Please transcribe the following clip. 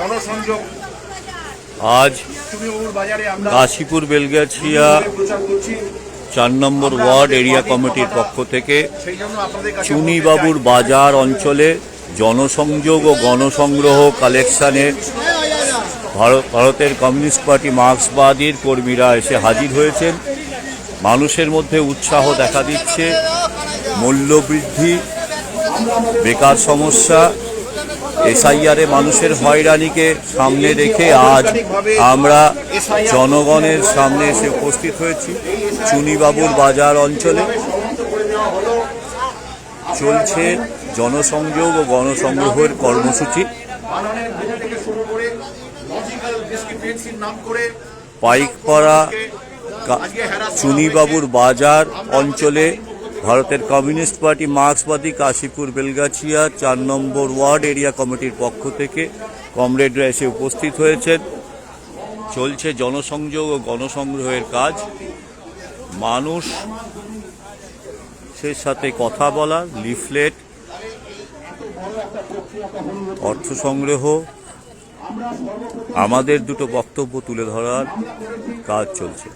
জনসংযোগ আজ কাশীপুর বেলগাছিয়া ৪ নম্বর word area কমিটির পক্ষ থেকে চুনিবাবুর বাজার অঞ্চলে জনসংযোগ ও গণসংগ্রহ কালেকশনে ভারতের কমিউনিস্ট পার্টি মার্ক্সবাদীর কর্মীরা এসে হাজির হয়েছেন। মানুষের মধ্যে উৎসাহ দেখা দিচ্ছে। মূল্যবৃদ্ধি, বেকার সমস্যা, এসআইআরে মানুষের হয়রানিকে সামনে রেখে আজ আমরা জনগণের সামনে এসে উপস্থিত হয়েছি। চুনিবাবুর বাজার অঞ্চলে চলছে জনসংযোগ ও গণসংগ্রহের কর্মসূচি। পাইকপাড়া চুনিবাবুর বাজার অঞ্চলে ভারতের কমিউনিস্ট পার্টি মার্ক্সবাদী কাশীপুর বেলগাছিয়া ৪ নম্বর ওয়ার্ড এরিয়া কমিটির পক্ষ থেকে কমরেডরা এসে উপস্থিত হয়েছেন। চলছে জনসংযোগ ও গণসংগ্রহের কাজ। মানুষের সাথে কথা বলা, লিফলেট, অর্থ সংগ্রহ, আমাদের দুটো বক্তব্য তুলে ধরার কাজ চলছে।